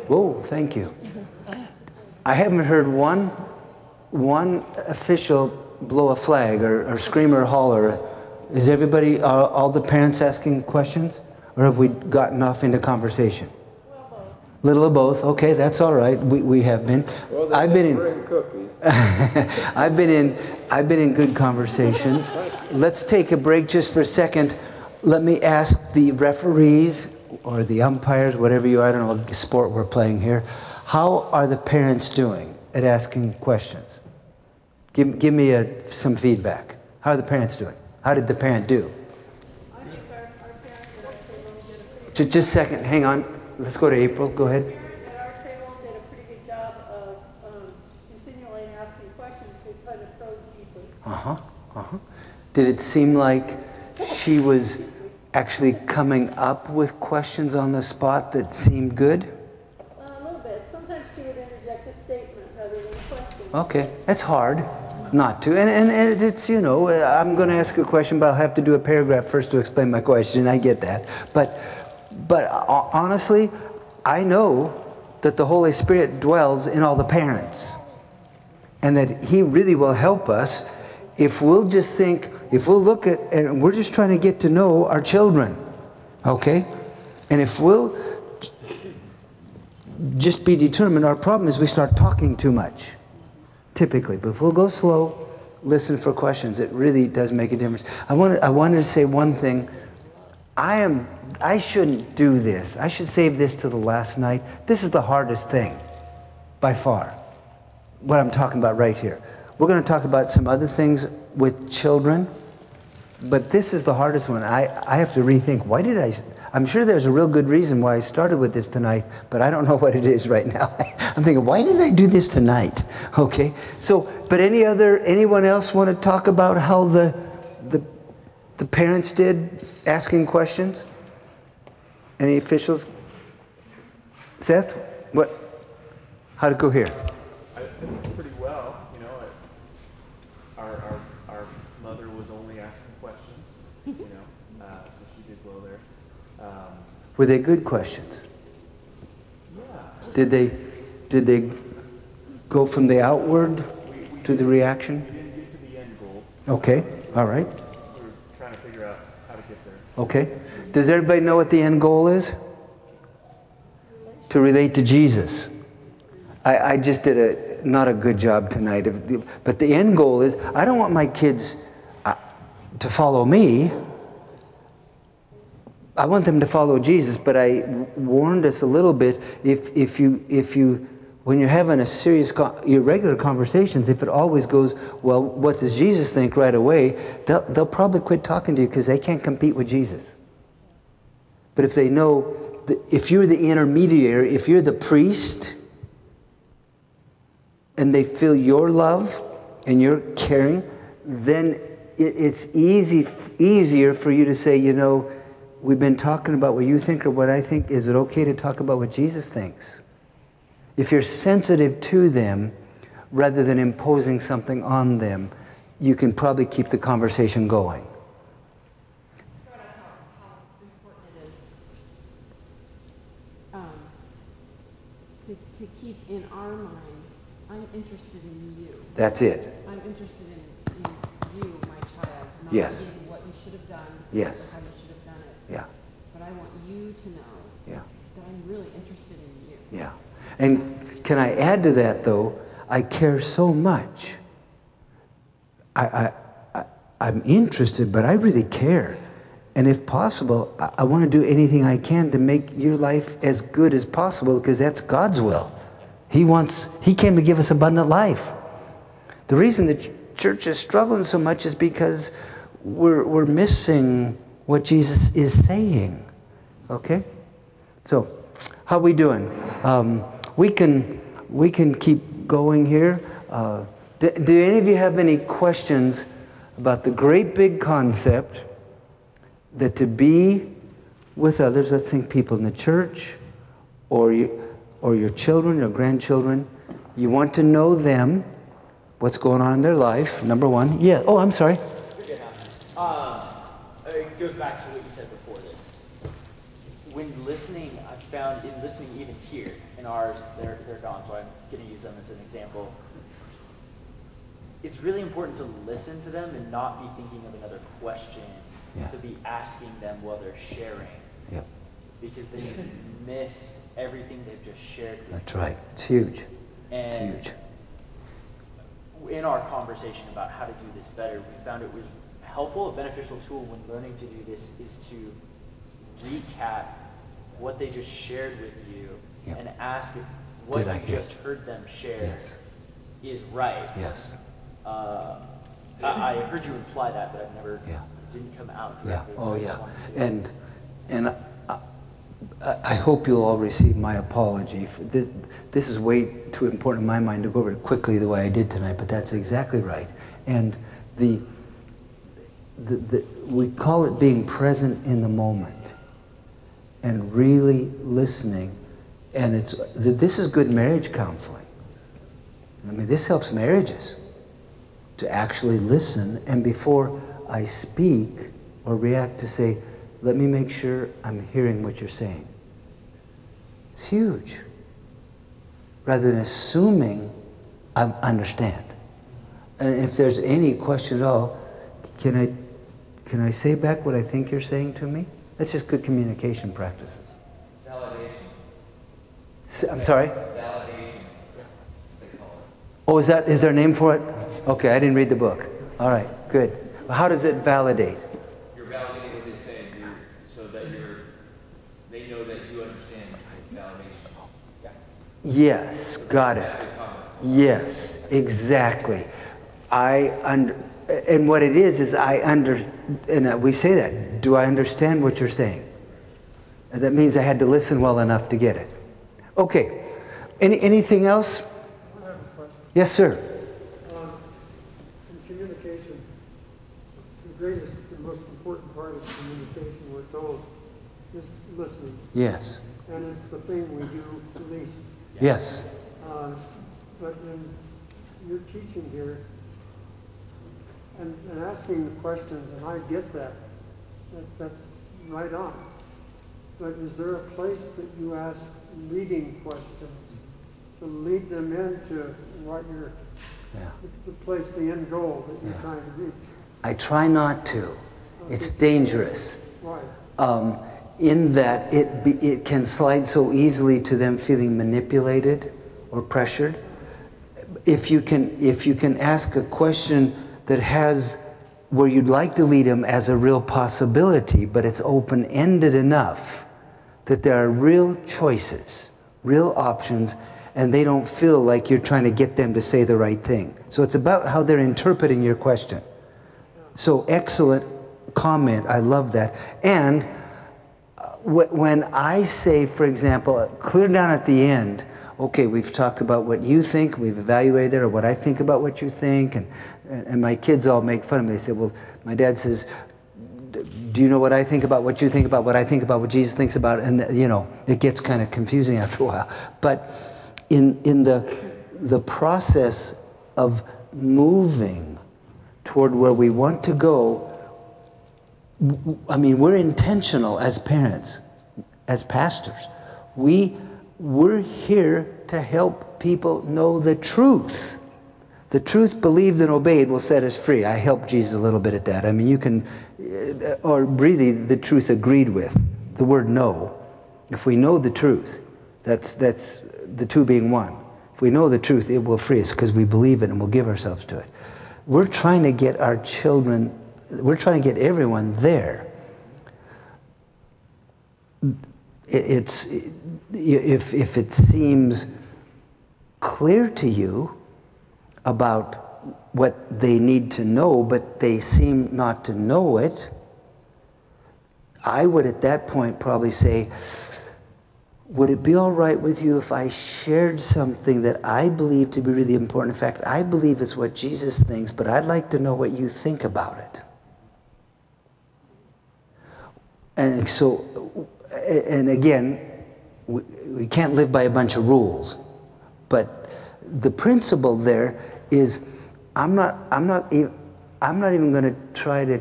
Whoa, thank you. I haven't heard one official blow a flag or scream or holler. Is everybody, all the parents asking questions? Or have we gotten off into conversation? Little of both. Okay, that's all right. We have been. Well, I've been in cookies. I've been in good conversations. Let's take a break just for a second. Let me ask the referees or the umpires, whatever you are, I don't know what sport we're playing here. How are the parents doing at asking questions? Give me some feedback. How are the parents doing? How did the parent do? I think our parents at our table did a pretty Just a second, hang on. Let's go to April. Go ahead. at our table did a pretty good job of continually asking questions to try to probe deeply. Did it seem like she was actually coming up with questions on the spot that seemed good? A little bit. Sometimes she would interject a statement rather than a question. Okay, that's hard not to. And it's, you know, I'm going to ask a question, but I'll have to do a paragraph first to explain my question. I get that. But honestly, I know that the Holy Spirit dwells in all the parents. And that He really will help us if we'll just think, if we'll look at, and we're just trying to get to know our children. Okay? And if we'll just be determined, our problem is we start talking too much. Typically. But if we'll go slow, listen for questions, it really does make a difference. I wanted to say one thing. I shouldn't do this. I should save this to the last night. This is the hardest thing, by far, what I'm talking about right here. We're going to talk about some other things with children, but this is the hardest one. I have to rethink, why did I'm sure there's a real good reason why I started with this tonight, but I don't know what it is right now. I'm thinking, why did I do this tonight? Okay, so, but anyone else want to talk about how the parents did asking questions? Any officials? Seth, how'd it go here? I think pretty well. You know, our mother was only asking questions. You know, so she did well there. Were they good questions? Yeah. Did they go from the outward to the reaction? We didn't get to the end goal. Okay, all right. We were trying to figure out how to get there. Okay. Does everybody know what the end goal is? To relate to Jesus. I just did not a good job tonight. But the end goal is, I don't want my kids to follow me. I want them to follow Jesus, but I warned us a little bit, if you when you're having a serious, your regular conversations, if it always goes, well, what does Jesus think right away, they'll probably quit talking to you because they can't compete with Jesus. But if they know, if you're the intermediary, if you're the priest, and they feel your love and your caring, then it's easier for you to say, you know, we've been talking about what you think or what I think. Is it okay to talk about what Jesus thinks? If you're sensitive to them, rather than imposing something on them, you can probably keep the conversation going. How important it is to keep in our mind, I'm interested in you. That's it. I'm interested in you, my child, not Yes. in what you should have done, Yes. or how you should have done it. Yeah. But I want you to know Yeah. that I'm really interested in you. Yeah. And can I add to that, though? I care so much. I'm interested, but I really care. And if possible, I want to do anything I can to make your life as good as possible, because that's God's will. He came to give us abundant life. The reason the church is struggling so much is because we're missing what Jesus is saying. Okay? So, how we doing? We can keep going here. Do any of you have any questions about the great big concept that to be with others, let's think people in the church or your children or grandchildren, you want to know them, what's going on in their life, number one. Yeah, oh, I'm sorry. It goes back to what you said before this. When listening, I've found in listening even here, and in ours, they're gone, so I'm going to use them as an example. It's really important to listen to them and not be thinking of another question to be asking them while they're sharing. Yep. Because they missed everything they've just shared with That's you. right. It's huge. And it's huge. In our conversation about how to do this better, we found it was helpful, a beneficial tool when learning to do this is to recap what they just shared with you and ask if what you just heard them share is right. Yes. I heard you imply that, but I've never, it didn't come out directly. Oh, yeah. And I hope you'll all receive my apology. For this. This is way too important in my mind to go over it quickly the way I did tonight, but that's exactly right. And we call it being present in the moment and really listening. And this is good marriage counseling. I mean, this helps marriages to actually listen, and before I speak or react, to say, let me make sure I'm hearing what you're saying. It's huge. Rather than assuming I understand. And if there's any question at all, can I say back what I think you're saying to me? That's just good communication practices. Validation. I'm sorry? Validation, they call it. Oh, is there a name for it? Okay, I didn't read the book. All right, good. How does it validate? You're validating what they say, so that they know that you understand. So it's validation. Yes, got it. Yes, exactly. And what it is and we say that. Do I understand what you're saying? And that means I had to listen well enough to get it. Okay. Anything else? I have a question. Yes, sir. In communication, the most important part of communication, we're told, is listening. Yes. And it's the thing we do the least. Yes. But in your teaching here, and asking the questions, and I get that's right on. But is there a place that you ask leading questions to lead them into what you're, the place, the end goal that you're trying to reach? I try not to. It's dangerous. Right. In that it can slide so easily to them feeling manipulated or pressured. If you can ask a question that has where you'd like to lead them as a real possibility, but it's open-ended enough that there are real choices, real options, and they don't feel like you're trying to get them to say the right thing. So it's about how they're interpreting your question. So excellent comment. I love that. And when I say, for example, clear down at the end, okay, we've talked about what you think, we've evaluated it, or what I think about what you think, and my kids all make fun of me. They say, well, my dad says, do you know what I think about what you think about what I think about what Jesus thinks about? And, you know, it gets kind of confusing after a while. But in the process of moving toward where we want to go, I mean, we're intentional as parents, as pastors. We're here to help people know the truth. The truth believed and obeyed will set us free. I helped Jesus a little bit at that. I mean, you can, or really the truth agreed with. The word know. If we know the truth, that's the two being one. If we know the truth, it will free us because we believe it and we'll give ourselves to it. We're trying to get our children, we're trying to get everyone there. If it seems clear to you about what they need to know, but they seem not to know it, I would at that point probably say, would it be all right with you if I shared something that I believe to be really important? In fact, I believe it's what Jesus thinks, but I'd like to know what you think about it. And so, and again, we can't live by a bunch of rules, but the principle there is I'm not even going to try to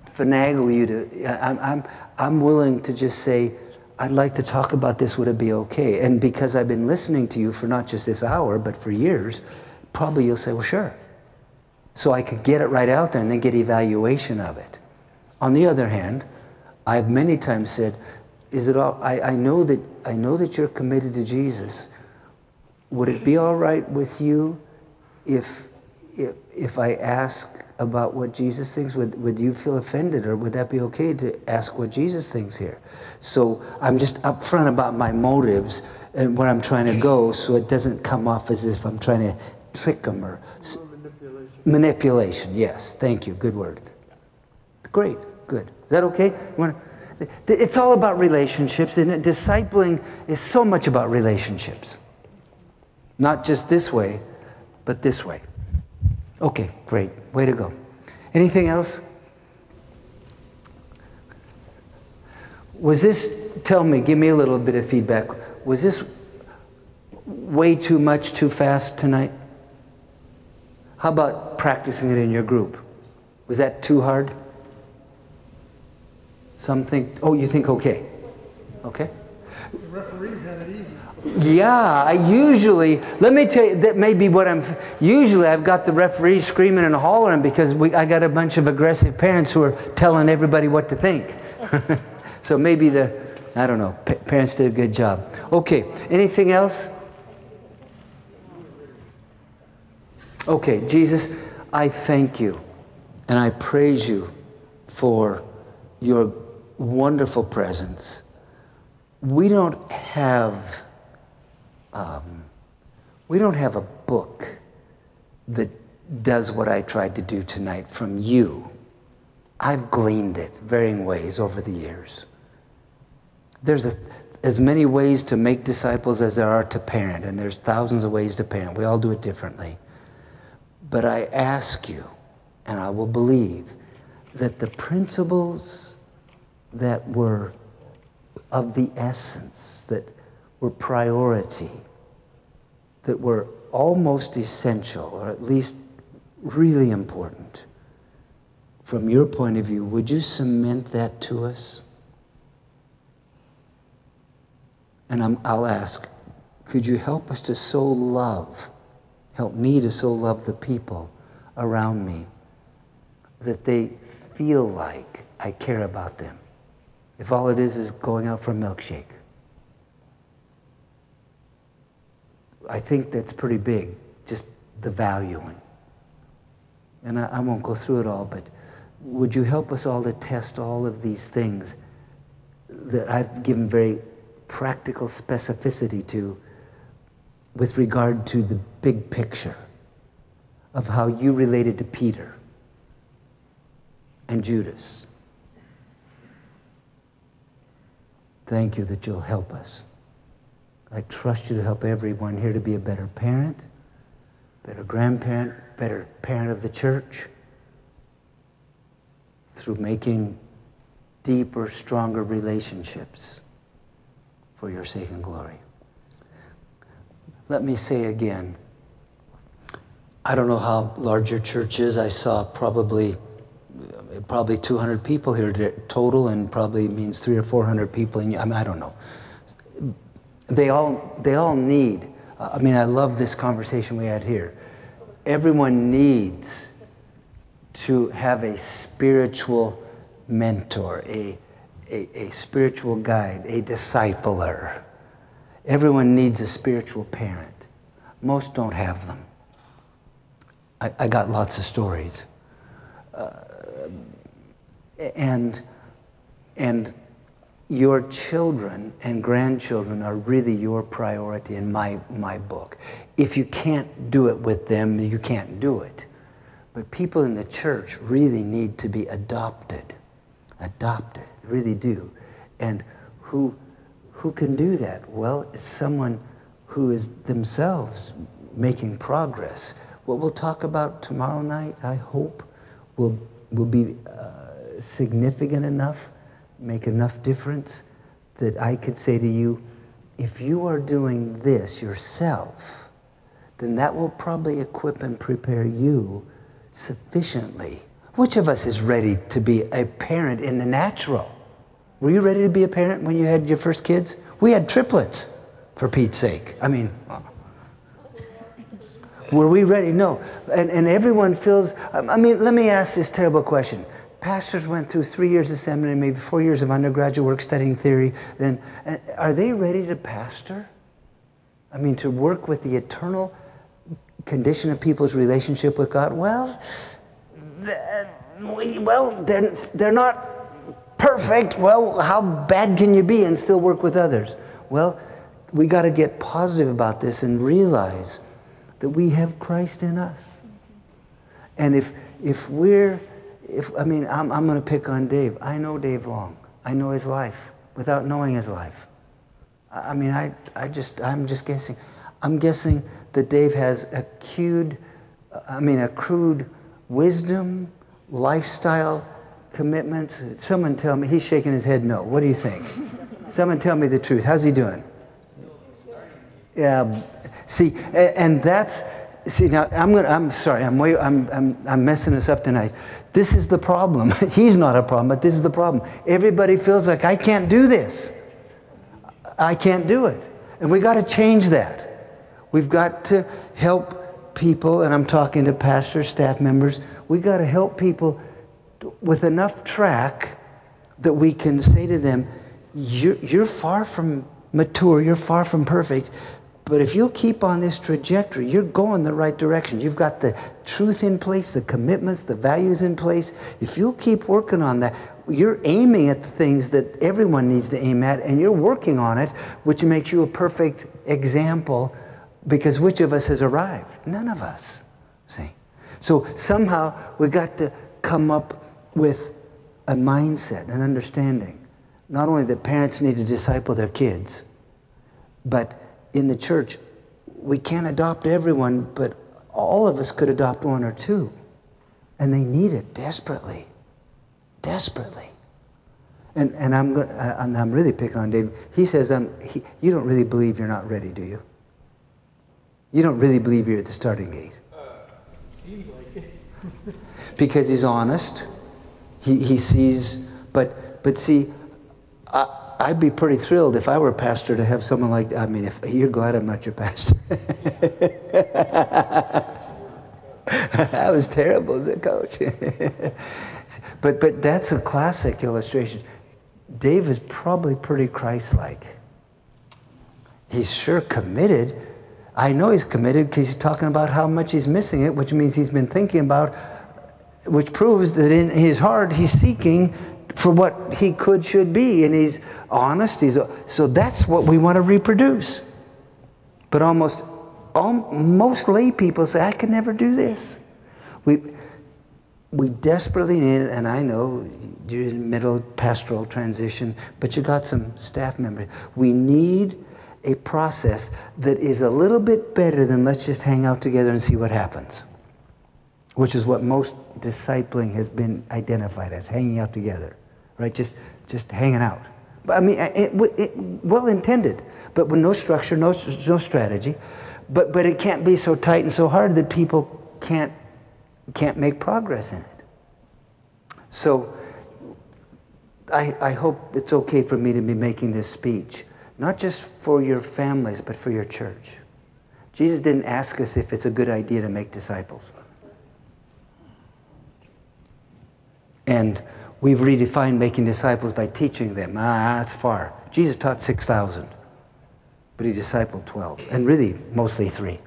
finagle you to. I'm willing to just say, I'd like to talk about this. Would it be okay? And because I've been listening to you for not just this hour, but for years, probably you'll say, well, sure. So I could get it right out there and then get evaluation of it. On the other hand, I've many times said, is it all, I know that you're committed to Jesus. Would it be all right with you if I ask about what Jesus thinks? Would you feel offended, or would that be okay to ask what Jesus thinks here? So I'm just upfront about my motives and where I'm trying to go, so it doesn't come off as if I'm trying to trick them or Manipulation. manipulation. Yes, thank you. Good word. Great, good. Is that okay? It's all about relationships, and discipling is so much about relationships. Not just this way, but this way. Okay, great. Way to go. Anything else? Was this, tell me, give me a little bit of feedback. Was this way too much, too fast tonight? How about practicing it in your group? Was that too hard? Some think, oh, you think okay. Okay? The referees had it easy. Yeah, I usually, let me tell you, that may be what usually I've got the referees screaming and hollering because I got a bunch of aggressive parents who are telling everybody what to think. So maybe I don't know, parents did a good job. Okay, anything else? Okay, Jesus, I thank you and I praise you for your wonderful presence. We don't have a book that does what I tried to do tonight from you. I've gleaned it varying ways over the years. There's as many ways to make disciples as there are to parent, and there's thousands of ways to parent. We all do it differently. But I ask you, and I will believe, that the principles that were of the essence, that were priority, that were almost essential, or at least really important, from your point of view, would you cement that to us? And I'll ask, could you help us to so love, help me to so love the people around me, that they feel like I care about them, if all it is going out for a milkshake? I think that's pretty big, just the valuing. And I won't go through it all, but would you help us all to test all of these things that I've given very practical specificity to with regard to the big picture of how you related to Peter and Judas. Thank you that you'll help us. I trust you to help everyone here to be a better parent, better grandparent, better parent of the church, through making deeper, stronger relationships for your sake and glory. Let me say again, I don't know how large your church is. I saw probably 200 people here total, and probably means 300 or 400 people. I don't know. They all need. I mean, I love this conversation we had here. Everyone needs to have a spiritual mentor, a spiritual guide, a discipler. Everyone needs a spiritual parent. Most don't have them. I got lots of stories. And your children and grandchildren are really your priority in my book. If you can't do it with them, you can't do it. But people in the church really need to be adopted, really do. And who can do that? Well, it's someone who is themselves making progress. What we'll talk about tomorrow night, I hope, will be significant enough, make enough difference that I could say to you, if you are doing this yourself, then that will probably equip and prepare you sufficiently. Which of us is ready to be a parent in the natural? Were you ready to be a parent when you had your first kids? We had triplets, for Pete's sake. I mean, were we ready? No. And everyone feels, I mean, let me ask this terrible question. Pastors went through 3 years of seminary, maybe 4 years of undergraduate work studying theory. And are they ready to pastor? I mean, to work with the eternal condition of people's relationship with God? Well, they're not perfect. Well, how bad can you be and still work with others? Well, we got to get positive about this and realize that we have Christ in us. And I'm going to pick on Dave. I know Dave Long. I know his life without knowing his life. I mean, I'm just guessing. I'm guessing that Dave has accrued wisdom, lifestyle, commitments. Someone tell me. He's shaking his head no. What do you think? Someone tell me the truth. How's he doing? Yeah. See, and that's. See, now I'm sorry. I'm messing us up tonight. This is the problem. He's not a problem, but this is the problem. Everybody feels like I can't do this. I can't do it. And we got to change that. We've got to help people, and I'm talking to pastors, staff members. We got to help people with enough track that we can say to them, you're far from mature, you're far from perfect, but if you'll keep on this trajectory, you're going the right direction. You've got the truth in place, the commitments, the values in place. If you'll keep working on that, you're aiming at the things that everyone needs to aim at, and you're working on it, which makes you a perfect example, because which of us has arrived? None of us, see? So somehow we got to come up with a mindset, an understanding. Not only that parents need to disciple their kids, but in the church, we can't adopt everyone, but all of us could adopt one or two. And they need it desperately. Desperately. And I'm really picking on David. He says, you don't really believe you're not ready, do you? You don't really believe you're at the starting gate. Seems like it. Because he's honest. He sees, but see, I'd be pretty thrilled if I were a pastor to have someone like, I mean, if you're glad I'm not your pastor. I was terrible as a coach. But that's a classic illustration. Dave is probably pretty Christ-like. He's sure committed. I know he's committed because he's talking about how much he's missing it, which means he's been thinking about, which proves that in his heart he's seeking for what he should be, and he's honest. So that's what we want to reproduce. But most lay people say, I can never do this. We desperately need it, and I know you're in middle pastoral transition, but you got some staff members. We need a process that is a little bit better than let's just hang out together and see what happens, which is what most discipling has been identified as, hanging out together, right? Just hanging out. I mean, well intended, but with no structure, no strategy. But it can't be so tight and so hard that people can't make progress in it. So I hope it's okay for me to be making this speech, not just for your families, but for your church. Jesus didn't ask us if it's a good idea to make disciples. And we've redefined making disciples by teaching them. That's far. Jesus taught 6,000, but he discipled 12, and really mostly 3.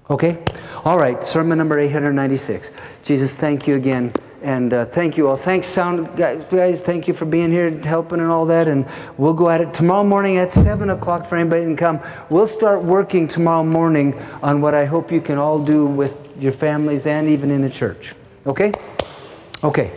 Okay? All right, sermon number 896. Jesus, thank you again, and thank you all. Thanks, sound guys. Thank you for being here, helping and all that, and we'll go at it tomorrow morning at 7 o'clock for anybody who can come. We'll start working tomorrow morning on what I hope you can all do with your families and even in the church. Okay? Okay.